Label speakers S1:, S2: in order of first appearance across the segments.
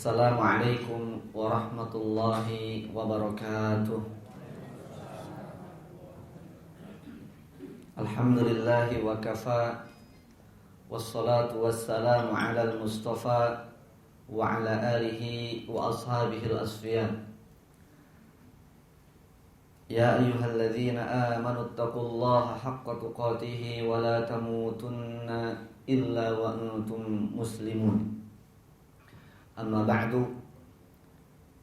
S1: Assalamualaikum warahmatullahi wabarakatuh. Alhamdulillahi wa kafa, wassalatu wassalamu ala al-mustafa wa ala alihi wa ashabihi al-asfiya. Ya ayyuhalladzina amanu taqullaha haqqa tuqatihi wa la tamutunna illa wa antum muslimun. Amma ba'du.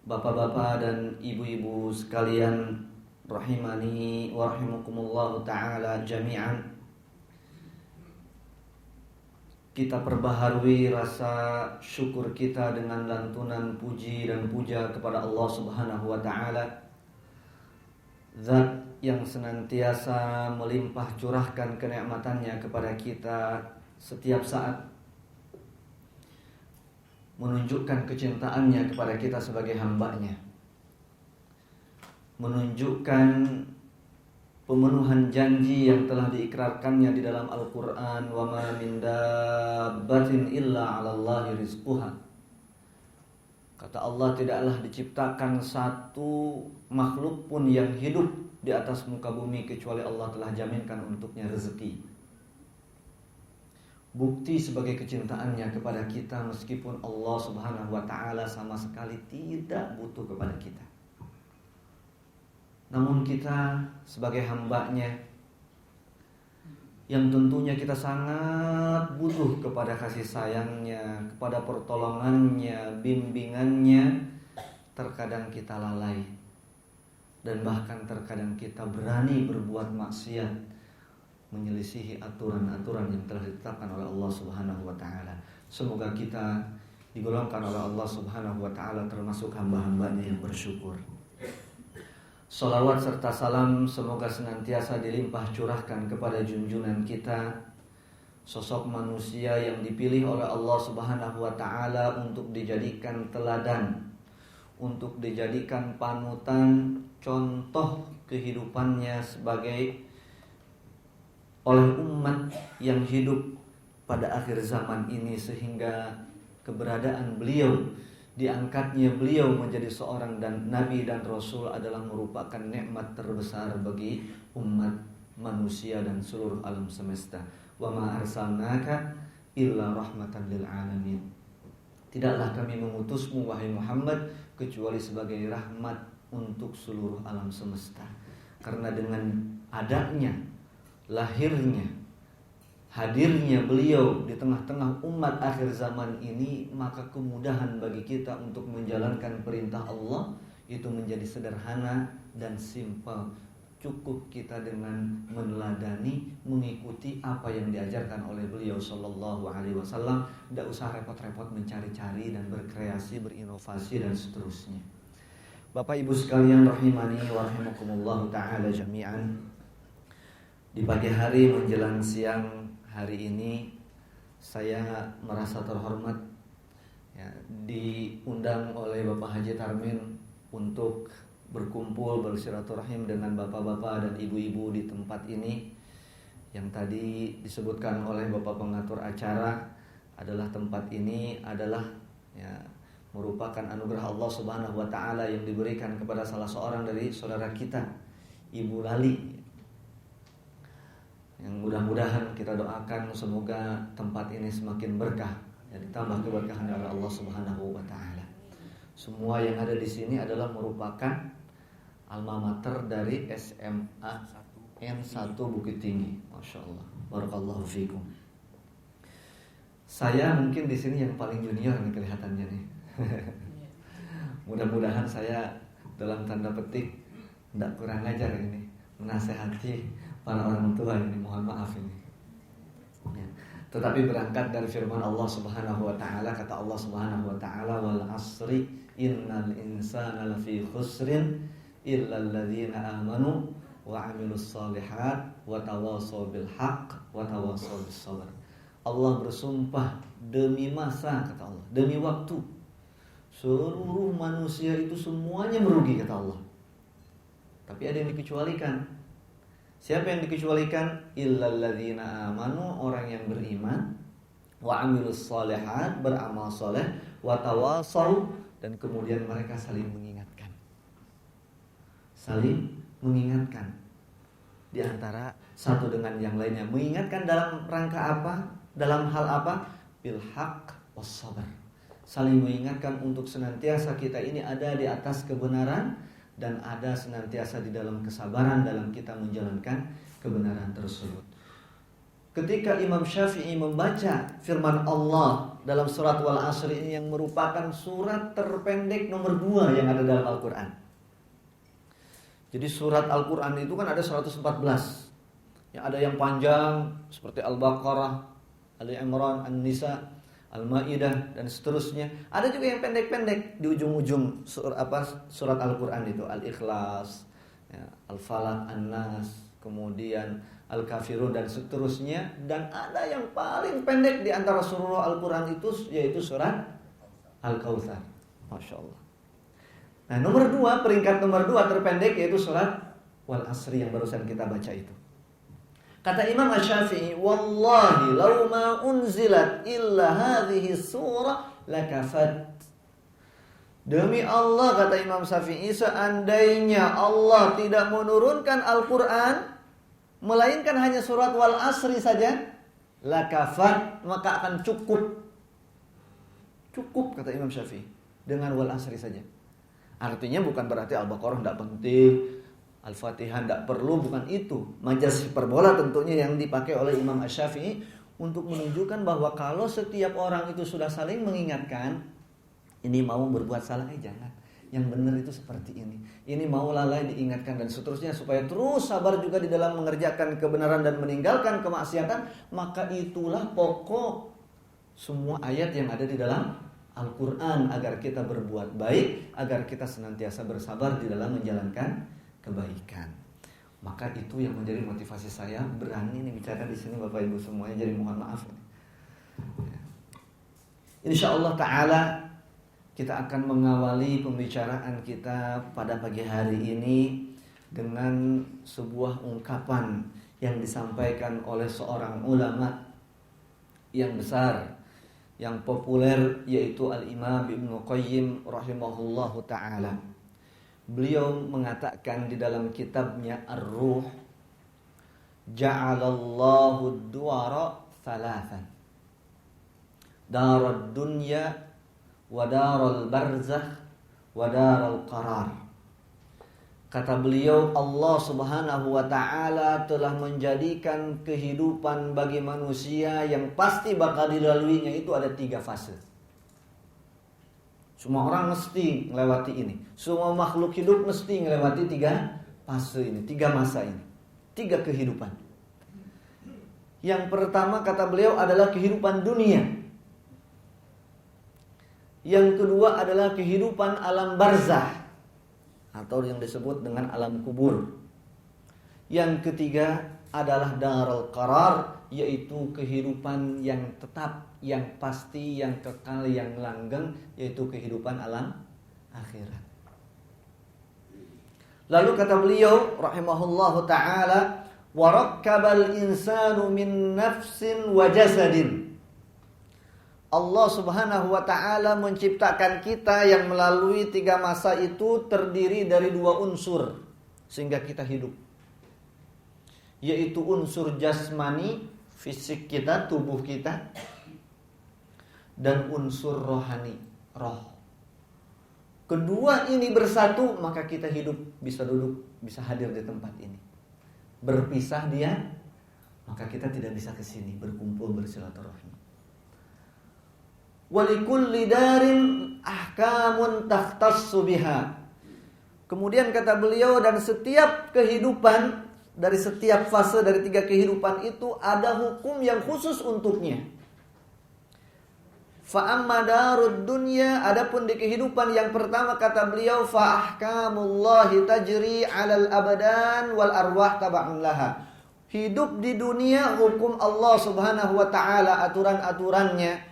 S1: Bapak-bapak dan ibu-ibu sekalian, rahimani wa rahimakumullah ta'ala jami'an. Kita perbaharui rasa syukur kita dengan lantunan puji dan puja kepada Allah Subhanahu wa ta'ala, Zat yang senantiasa melimpah curahkan kenikmatannya kepada kita setiap saat, menunjukkan kecintaannya kepada kita sebagai hambanya, menunjukkan pemenuhan janji yang telah diikrarkannya di dalam Al-Quran, wa ma min dabbatin illa 'alallahi rizquha. Kata Allah, tidaklah diciptakan satu makhluk pun yang hidup di atas muka bumi kecuali Allah telah jaminkan untuknya rezeki. Bukti sebagai kecintaannya kepada kita, meskipun Allah Subhanahu wa ta'ala sama sekali tidak butuh kepada kita. Namun kita sebagai hambanya, yang tentunya kita sangat butuh kepada kasih sayangnya, kepada pertolongannya, bimbingannya, terkadang kita lalai. Dan bahkan terkadang kita berani berbuat maksiat, menyelisihi aturan-aturan yang telah ditetapkan oleh Allah Subhanahu wa ta'ala. Semoga kita digolongkan oleh Allah Subhanahu wa ta'ala termasuk hamba-hambanya yang bersyukur. Salawat serta salam semoga senantiasa dilimpah curahkan kepada junjungan kita, sosok manusia yang dipilih oleh Allah Subhanahu wa ta'ala untuk dijadikan teladan, untuk dijadikan panutan, contoh kehidupannya sebagai oleh umat yang hidup pada akhir zaman ini, sehingga keberadaan beliau, diangkatnya beliau menjadi seorang dan nabi dan rasul adalah merupakan nikmat terbesar bagi umat manusia dan seluruh alam semesta. Wa ma arsalnaka illa rahmatan lil alamin. Tidaklah kami mengutusmu wahai Muhammad kecuali sebagai rahmat untuk seluruh alam semesta. Karena dengan adanya, lahirnya, hadirnya beliau di tengah-tengah umat akhir zaman ini, maka kemudahan bagi kita untuk menjalankan perintah Allah itu menjadi sederhana dan simpel. Cukup kita dengan meneladani, mengikuti apa yang diajarkan oleh beliau sallallahu alaihi wasallam. Tidak usah repot-repot mencari-cari dan berkreasi, berinovasi dan seterusnya. Bapak Ibu sekalian, rahimani wa rahimakumullah ta'ala jami'an. Di pagi hari menjelang siang hari ini, saya merasa terhormat ya, diundang oleh Bapak Haji Tarmin untuk berkumpul bersilaturahim dengan bapak-bapak dan ibu-ibu di tempat ini. Yang tadi disebutkan oleh Bapak pengatur acara adalah tempat ini adalah ya, merupakan anugerah Allah Subhanahu wa ta'ala yang diberikan kepada salah seorang dari saudara kita, Ibu Lali, yang mudah-mudahan kita doakan semoga tempat ini semakin berkah, ya, ditambah keberkahan oleh Allah Subhanahu wa ta'ala. Semua yang ada di sini adalah merupakan alma mater dari SMA N1 Bukit Tinggi. Masya Allah, barakallahu fikum. Saya mungkin di sini yang paling junior nih kelihatannya nih. Mudah-mudahan saya dalam tanda petik tidak kurang ajar ini menasehati para orang tua ini, mohon maaf ini ya. Tetapi berangkat dari firman Allah Subhanahu wa ta'ala, kata Allah Subhanahu wa ta'ala, wal asri innal insana lafi khusrin illa alladzina amanu wa amilus solihat wa tawasaw bil haqq wa tawasaw bis sabr. Allah bersumpah demi masa, kata Allah, demi waktu, seluruh manusia itu semuanya merugi, kata Allah. Tapi ada yang dikecualikan. Siapa yang dikecualikan? Illalladzina amanu, orang yang beriman, wa amilus shalihat, beramal soleh, wa tawasaw, dan kemudian mereka saling mengingatkan. Saling mengingatkan di antara satu dengan yang lainnya. Mengingatkan dalam rangka apa? Dalam hal apa? Bil haqq was sabar. Saling mengingatkan untuk senantiasa kita ini ada di atas kebenaran dan ada senantiasa di dalam kesabaran dalam kita menjalankan kebenaran tersebut. Ketika Imam Syafi'i membaca firman Allah dalam surat Wal Asr ini, yang merupakan surat terpendek nomor 2 yang ada dalam Al-Quran. Jadi surat Al-Quran itu kan ada 114. Yang ada yang panjang seperti Al-Baqarah, Ali Imran, An-Nisa, Al-Maidah, dan seterusnya. Ada juga yang pendek-pendek di ujung-ujung surat Al-Quran itu. Al-Ikhlas, ya, Al-Falaq, An-Nas, kemudian Al-Kafirun, dan seterusnya. Dan ada yang paling pendek di antara surah Al-Quran itu, yaitu surat Al-Kautsar. Masya Allah. Nah, nomor 2, peringkat nomor 2 terpendek yaitu surat Wal Asri yang barusan kita baca itu. Kata Imam Asy-Syafi'i, wallahi law ma unzilat illa hadhihi surah lakafat. Demi Allah, kata Imam Syafi'i, seandainya Allah tidak menurunkan Al-Quran melainkan hanya surat Wal Asri saja, lakafat, maka akan cukup. Cukup, kata Imam Syafi'i, dengan Wal Asri saja. Artinya bukan berarti Al-Baqarah tidak penting, Al-Fatihah tidak perlu, bukan itu. Majas hiperbola tentunya yang dipakai oleh Imam Asy-Syafi'i untuk menunjukkan bahwa kalau setiap orang itu sudah saling mengingatkan, ini mau berbuat salah, jangan. Yang benar itu seperti ini. Ini mau lalai diingatkan dan seterusnya, supaya terus sabar juga di dalam mengerjakan kebenaran dan meninggalkan kemaksiatan. Maka itulah pokok semua ayat yang ada di dalam Al-Quran, agar kita berbuat baik, agar kita senantiasa bersabar di dalam menjalankan kebaikan. Maka itu yang menjadi motivasi saya berani nih bicara di sini, Bapak Ibu semuanya. Jadi mohon maaf. Insyaallah taala kita akan mengawali pembicaraan kita pada pagi hari ini dengan sebuah ungkapan yang disampaikan oleh seorang ulama yang besar, yang populer, yaitu Al-Imam Ibnu Qayyim rahimahullahu ta'ala. Beliau mengatakan di dalam kitabnya Ar-Ruh, ja'alallahu ad-duwara thalathan, darad dunya wa daral barzakh wa daral qarar. Kata beliau, Allah Subhanahu wa ta'ala telah menjadikan kehidupan bagi manusia yang pasti bakal dilaluinya itu ada 3 fase. Semua orang mesti melewati ini. Semua makhluk hidup mesti melewati 3 fase ini, 3 masa ini, 3 kehidupan. Yang pertama, kata beliau, adalah kehidupan dunia. Yang kedua adalah kehidupan alam barzakh, atau yang disebut dengan alam kubur. Yang ketiga adalah darul qarar, yaitu kehidupan yang tetap, yang pasti, yang kekal, yang langgeng, yaitu kehidupan alam akhirat. Lalu kata beliau rahimahullahu ta'ala, wa rakkabal insanu min nafsin wa jasadin. Allah Subhanahu wa ta'ala menciptakan kita yang melalui 3 masa itu terdiri dari 2 unsur sehingga kita hidup, yaitu unsur jasmani, fisik kita, tubuh kita, dan unsur rohani, roh. Kedua ini bersatu, maka kita hidup, bisa duduk, bisa hadir di tempat ini. Berpisah dia, maka kita tidak bisa ke sini berkumpul bersilaturahmi. Walikulli darin ahkamun takhtassu biha. Kemudian kata beliau, dan setiap kehidupan, dari setiap fase dari 3 kehidupan itu ada hukum yang khusus untuknya. Fa amma darud dunya, adapun di kehidupan yang pertama kata beliau, fa ahkamullahi tajri 'alal abadan wal arwah tab'un laha. Hidup di dunia, hukum Allah Subhanahu wa ta'ala, aturan-aturannya.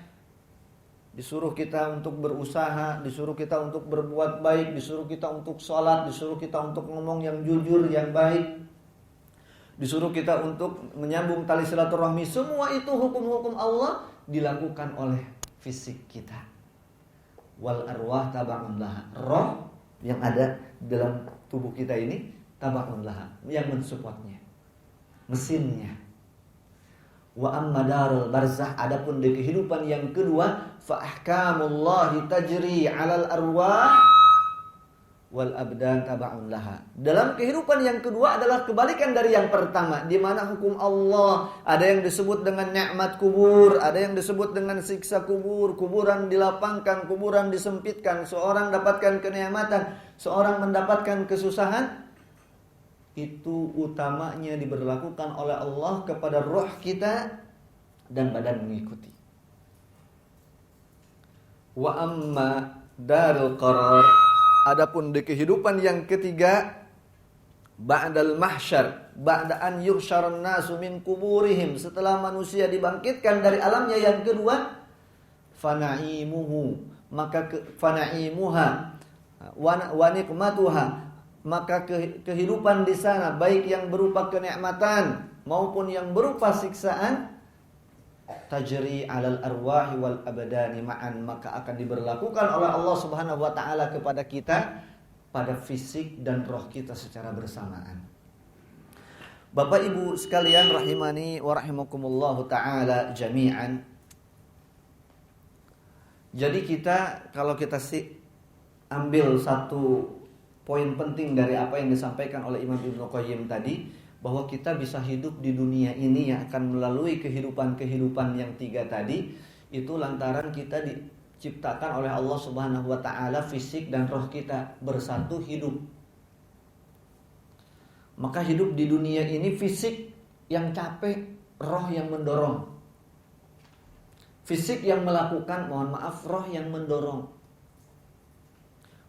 S1: Disuruh kita untuk berusaha, disuruh kita untuk berbuat baik, disuruh kita untuk sholat, disuruh kita untuk ngomong yang jujur, yang baik, disuruh kita untuk menyambung tali silaturahmi. Semua itu hukum-hukum Allah dilakukan oleh fisik kita. wal arwah taba'un laha. Roh yang ada dalam tubuh kita ini taba'un laha, yang mensupportnya, mesinnya. Wa amma darul barzah, adapun di kehidupan yang kedua, fa ahkamullahi tajri 'alal arwah wal abdan taba'un laha. Dalam kehidupan yang kedua adalah kebalikan dari yang pertama, di mana hukum Allah ada yang disebut dengan nikmat kubur, ada yang disebut dengan siksa kubur, kuburan dilapangkan, kuburan disempitkan, seorang dapatkan kenikmatan, seorang mendapatkan kesusahan. Itu utamanya diberlakukan oleh Allah kepada roh kita dan badan mengikuti. Wa amma darul qarar, adapun di kehidupan yang ketiga, ba'dal mahsyar, ba'da an yuhsyarun nasu min kuburihim, setelah manusia dibangkitkan dari alamnya yang kedua, fana'imuhu, maka fana'imuha wa nikmatuha, maka kehidupan di sana baik yang berupa kenikmatan maupun yang berupa siksaan, tajri 'alal arwahi wal abdani ma'an, maka akan diberlakukan oleh Allah Subhanahu wa taala kepada kita pada fisik dan roh kita secara bersamaan. Bapak Ibu sekalian rahimani wa rahimakumullah taala jami'an. Jadi kita kalau kita ambil satu poin penting dari apa yang disampaikan oleh Imam Ibnu Qayyim tadi, bahwa kita bisa hidup di dunia ini yang akan melalui kehidupan-kehidupan yang tiga tadi, itu lantaran kita diciptakan oleh Allah Subhanahu wa taala, fisik dan roh kita bersatu hidup. Maka hidup di dunia ini fisik yang capek, roh yang mendorong. Fisik yang melakukan, mohon maaf, roh yang mendorong.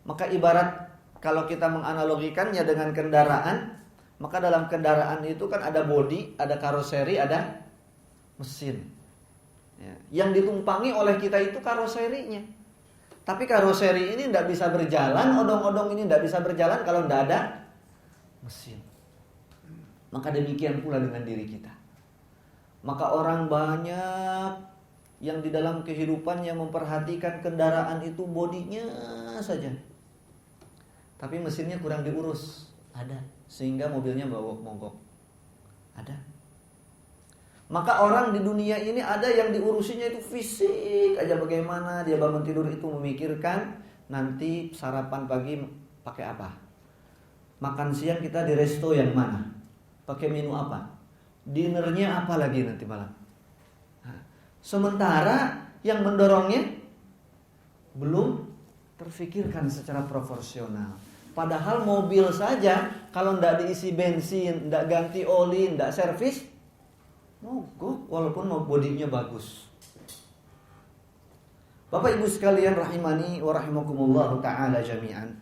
S1: Maka ibarat kalau kita menganalogikannya dengan kendaraan, maka dalam kendaraan itu kan ada bodi, ada karoseri, ada mesin. Ya, yang ditumpangi oleh kita itu karoserinya. Tapi karoseri ini tidak bisa berjalan, odong-odong ini tidak bisa berjalan kalau tidak ada mesin. Maka demikian pula dengan diri kita. Maka orang banyak yang di dalam kehidupannya memperhatikan kendaraan itu bodinya saja, tapi mesinnya kurang diurus, ada, sehingga mobilnya mogok, ada. Maka orang di dunia ini ada yang diurusinya itu fisik aja, bagaimana dia bangun tidur itu memikirkan nanti sarapan pagi pakai apa, makan siang kita di resto yang mana, pakai menu apa, dinernya apa lagi nanti malam. Nah, sementara yang mendorongnya belum terfikirkan secara proporsional. Padahal mobil saja kalau tidak diisi bensin, tidak ganti oli, tidak servis, mogok walaupun bodinya bagus. Bapak Ibu sekalian rahimani wa rahimakumullah taala jami'an.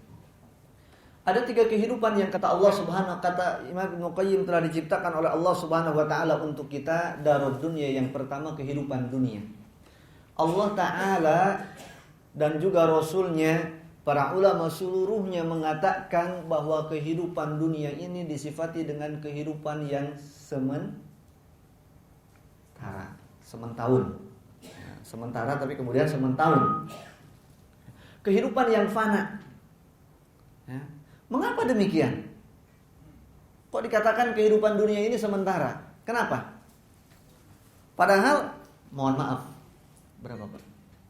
S1: Ada tiga kehidupan yang kata Allah Subhanahu, kata Imam Ibnu Qayyim, telah diciptakan oleh Allah Subhanahu wa taala untuk kita. Darud dunia, yang pertama kehidupan dunia. Allah taala dan juga Rasulnya, para ulama seluruhnya mengatakan bahwa kehidupan dunia ini disifati dengan kehidupan yang sementahun. Sementara tapi kemudian sementahun. Kehidupan yang fana. Ya. Mengapa demikian? Kok dikatakan kehidupan dunia ini sementara? Kenapa? Padahal, mohon maaf, berapa Pak?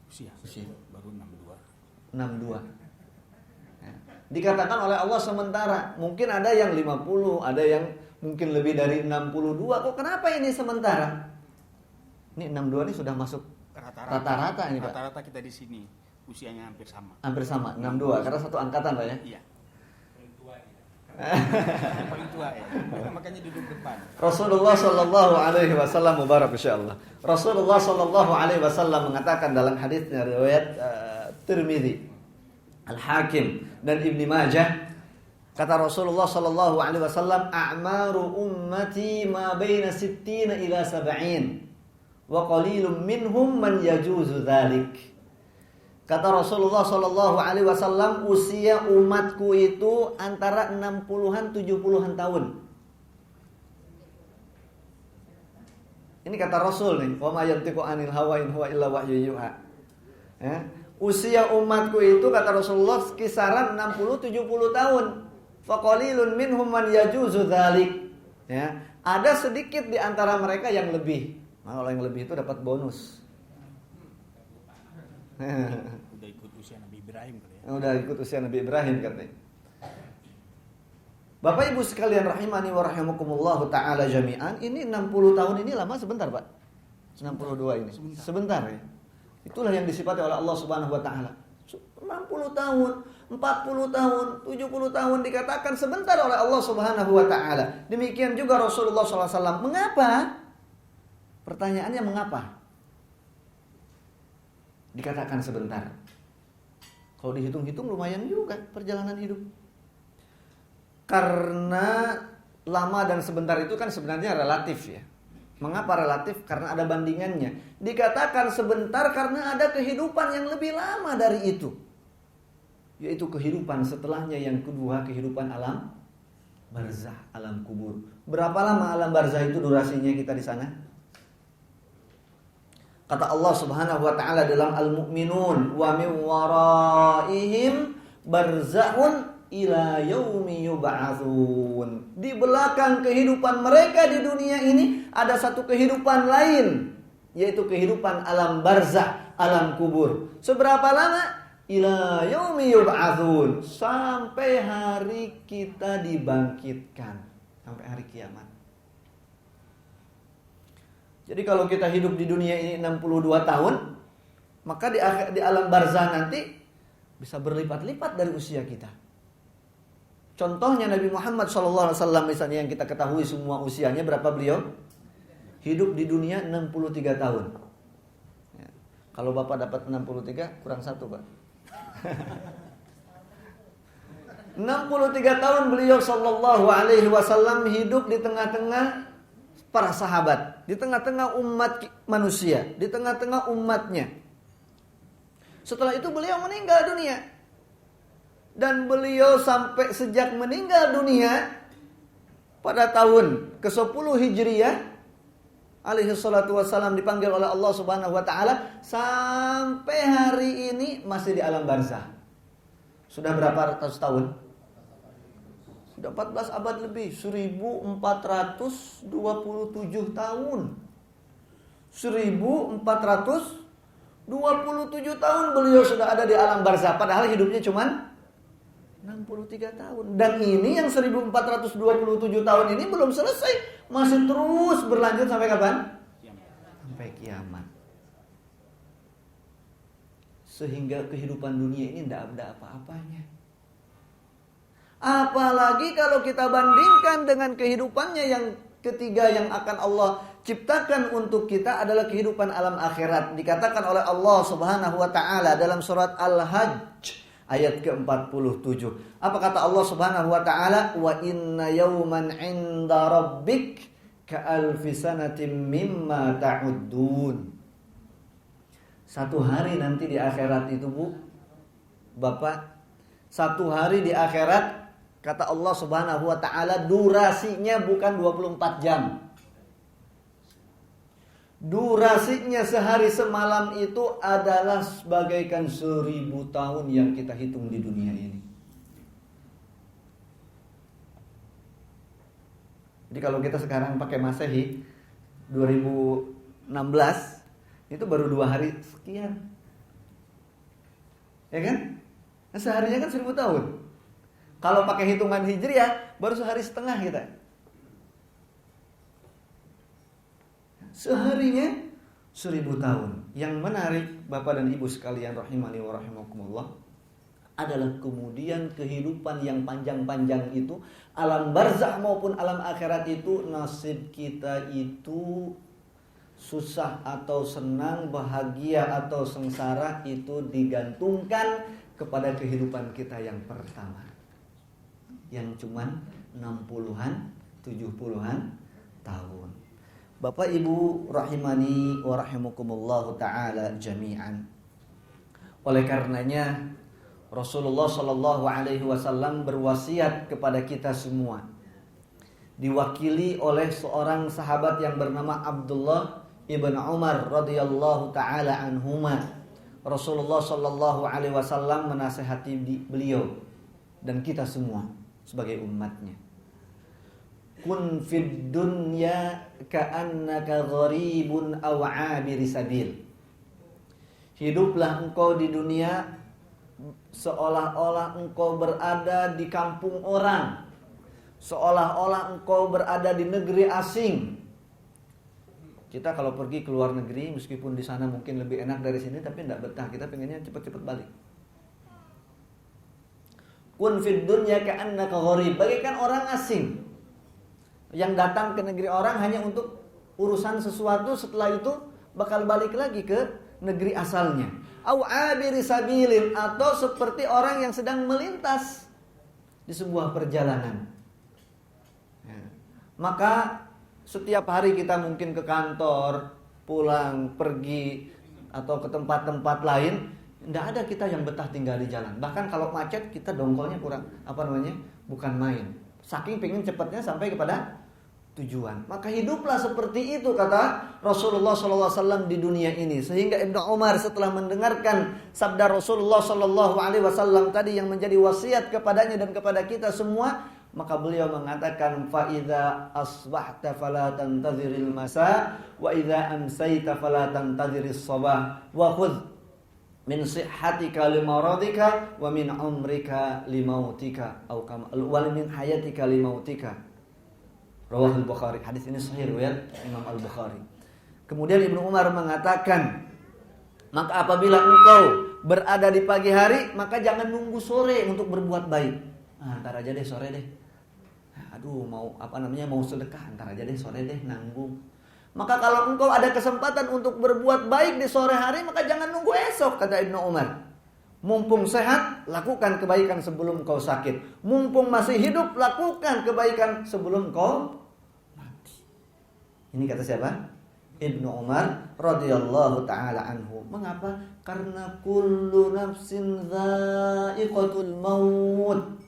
S2: Usia. Baru
S1: 62. Ya. Dikatakan oleh Allah sementara. Mungkin ada yang 50, ada yang mungkin lebih dari 62. Kok kenapa ini sementara? Ini 62 ini sudah masuk rata-rata ini Pak.
S2: Rata-rata kita di sini usianya hampir sama.
S1: Hampir sama, 62 karena satu angkatan Pak ya.
S2: Iya. Paling tua ya. Makanya duduk depan.
S1: Rasulullah sallallahu alaihi wasallam mubarak insyaallah. Rasulullah sallallahu alaihi wasallam mengatakan dalam hadisnya riwayat Tirmizi, Al-Hakim dan Ibnu Majah, kata Rasulullah sallallahu alaihi wasallam, a'maru ummati ma baina 60 ila 70 wa qalilun minhum man yajuzu dzalik. Kata Rasulullah sallallahu alaihi wasallam, usia umatku itu antara 60-an 70-an tahun. Ini kata Rasul nih, wa ma yantiqu anil hawa in huwa illa wahyu yuha. Ya. Usia umatku itu kata Rasulullah kisaran 60-70 tahun. Faqalilun minhum man yajuzu dzalik. Ya, ada sedikit di antara mereka yang lebih. Nah, kalau yang lebih itu dapat bonus.
S2: Udah ikut usia Nabi Ibrahim kali ya.
S1: Udah ikut usia Nabi Ibrahim katanya. Bapak Ibu sekalian rahimani wa rahimakumullah taala jami'an, ini 60 tahun ini lama sebentar, Pak. 62 ini. Sebentar ya. Itulah yang disifati oleh Allah Subhanahu wa taala. 60 tahun, 40 tahun, 70 tahun dikatakan sebentar oleh Allah Subhanahu wa taala. Demikian juga Rasulullah SAW. Mengapa? Pertanyaannya mengapa? Dikatakan sebentar. Kalau dihitung-hitung lumayan juga perjalanan hidup. Karena lama dan sebentar itu kan sebenarnya relatif ya. Mengapa relatif? Karena ada bandingannya. Dikatakan sebentar karena ada kehidupan yang lebih lama dari itu. Yaitu kehidupan setelahnya yang kedua, kehidupan alam barzah, alam kubur. Berapa lama alam barzah itu durasinya kita di sana? Kata Allah Subhanahu wa taala dalam Al-Mu'minun, wa min waraihim barzakhun ila yaumi yub'atsun. Di belakang kehidupan mereka di dunia ini ada satu kehidupan lain, yaitu kehidupan alam barzakh, alam kubur. Seberapa lama? Ila yaumi yub'atsun, sampai hari kita dibangkitkan, sampai hari kiamat. Jadi kalau kita hidup di dunia ini 62 tahun, maka di alam barzakh nanti bisa berlipat-lipat dari usia kita. Contohnya Nabi Muhammad SAW misalnya yang kita ketahui semua usianya berapa beliau? Hidup di dunia 63 tahun. Ya. Kalau Bapak dapat 63 kurang 1 Pak. 63 tahun beliau Sallallahu Alaihi Wasallam hidup di tengah-tengah para sahabat, di tengah-tengah umat manusia, di tengah-tengah umatnya. Setelah itu beliau meninggal dunia. Dan beliau sampai sejak meninggal dunia pada tahun ke-10 Hijriah alaihi salatu wassalam dipanggil oleh Allah Subhanahu wa taala, sampai hari ini masih di alam barzakh. Sudah berapa ratus tahun? Sudah 14 abad lebih, 1427 tahun. 1427 tahun beliau sudah ada di alam barzakh, padahal hidupnya cuman 63 tahun. Dan ini yang 1427 tahun ini belum selesai, masih terus berlanjut sampai kapan? Sampai kiamat. Sehingga kehidupan dunia ini tidak ada apa-apanya. Apalagi kalau kita bandingkan dengan kehidupannya yang ketiga yang akan Allah ciptakan untuk kita adalah kehidupan alam akhirat. Dikatakan oleh Allah Subhanahu wa taala dalam surat Al-Hajj ayat ke-47. Apa kata Allah Subhanahu wa taala? Wa inna yawman 'inda rabbik ka'alfi sanatin mimma ta'uddun. Satu hari nanti di akhirat itu, Bu, Bapak, satu hari di akhirat kata Allah Subhanahu wa taala durasinya bukan 24 jam. Durasinya sehari semalam itu adalah bagaikan 1000 tahun yang kita hitung di dunia ini. Jadi kalau kita sekarang pakai Masehi 2016 itu baru 2 hari sekian. Ya kan? Nah, seharinya kan 1000 tahun. Kalau pakai hitungan Hijriah baru sehari setengah kita. Seharinya 1000 tahun. Yang menarik Bapak dan Ibu sekalian rahimani wa rahimakumullah adalah kemudian kehidupan yang panjang-panjang itu, alam barzakh maupun alam akhirat itu, nasib kita itu susah atau senang, bahagia atau sengsara itu digantungkan kepada kehidupan kita yang pertama, yang cuman 60-an, 70-an tahun. Bapak Ibu rahimani wa rahimakumullah ta'ala jami'an. Oleh karenanya Rasulullah sallallahu alaihi wasallam berwasiat kepada kita semua, diwakili oleh seorang sahabat yang bernama Abdullah ibn Umar radhiyallahu ta'ala anhuma. Rasulullah Shallallahu Alaihi Wasallam menasehati beliau dan kita semua sebagai umatnya. Kun fid dunya ka'annaka gharibun aw 'abiri sabil. Hiduplah engkau di dunia seolah-olah engkau berada di kampung orang, seolah-olah engkau berada di negeri asing. Kita kalau pergi ke luar negeri, meskipun di sana mungkin lebih enak dari sini, tapi tidak betah. Kita pengennya cepat-cepat balik. Kun fid dunya ka'annaka gharib, bagaikan orang asing yang datang ke negeri orang hanya untuk urusan sesuatu, setelah itu bakal balik lagi ke negeri asalnya. Au abiri sabilin, atau seperti orang yang sedang melintas di sebuah perjalanan. Ya. Maka setiap hari kita mungkin ke kantor, pulang, pergi, atau ke tempat-tempat lain, tidak ada kita yang betah tinggal di jalan. Bahkan kalau macet kita dongkolnya kurang, bukan main. Saking pengen cepatnya sampai kepada tujuan. Maka hiduplah seperti itu, kata Rasulullah SAW di dunia ini. Sehingga Ibnu Umar setelah mendengarkan sabda Rasulullah SAW tadi yang menjadi wasiat kepadanya dan kepada kita semua, maka beliau mengatakan, fa idza asbahta fala tantaziril masa wa idza amsayta fala tantaziris sabah wa khudh min sihhatika limaradika wa min umrika limautika wa min hayatika limautika. Rawahul Bukhari. Hadis ini sahih riwayat Imam Al-Bukhari. Kemudian Ibnu Umar mengatakan, maka apabila engkau berada di pagi hari, maka jangan nunggu sore untuk berbuat baik. Ntar aja deh sore deh. Aduh, mau sedekah, ntar aja deh sore deh, nanggung. Maka kalau engkau ada kesempatan untuk berbuat baik di sore hari, maka jangan nunggu esok, kata Ibnu Umar. Mumpung sehat, lakukan kebaikan sebelum kau sakit. Mumpung masih hidup, lakukan kebaikan sebelum kau mati. Ini kata siapa? Ibnu Umar radhiyallahu taala anhu. Mengapa? Karena kullu nafsin dha'iqatul maut.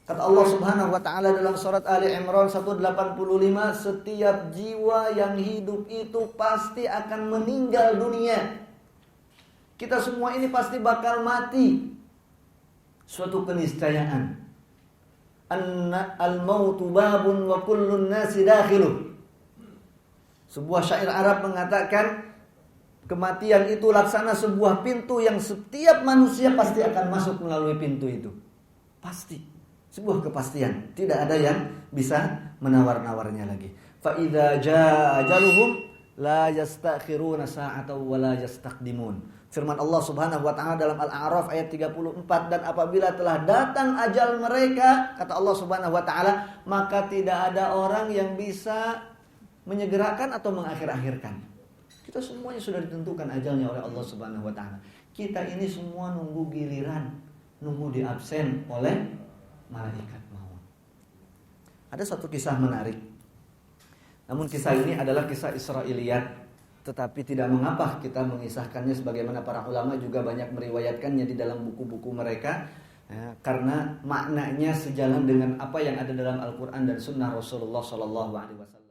S1: Kata Allah Subhanahu wa taala dalam surat Ali Imran 185, setiap jiwa yang hidup itu pasti akan meninggal dunia. Kita semua ini pasti bakal mati. Suatu keniscayaan. Anna al-mautu babun wa kullun nasi dakhiluh. Sebuah syair Arab mengatakan, kematian itu laksana sebuah pintu yang setiap manusia pasti akan masuk melalui pintu itu. Pasti. Sebuah kepastian. Tidak ada yang bisa menawar-nawarnya lagi. Fa idza jaa ajaluhum la yastakhiruna sa'atan wa la yastaqdimun. Firman Allah Subhanahu wa taala dalam Al-A'raf ayat 34, dan apabila telah datang ajal mereka, kata Allah Subhanahu wa taala, maka tidak ada orang yang bisa menyegerakan atau mengakhir-akhirkan. Kita semuanya sudah ditentukan ajalnya oleh Allah Subhanahu wa taala. Kita ini semua nunggu giliran, nunggu diabsen oleh malaikat maut. Ada satu kisah menarik. Namun kisah ini adalah kisah Israiliyat, tetapi tidak mengapa kita mengisahkannya, sebagaimana para ulama juga banyak meriwayatkannya di dalam buku-buku mereka, ya, karena maknanya sejalan dengan apa yang ada dalam Al-Quran dan Sunnah Rasulullah SAW.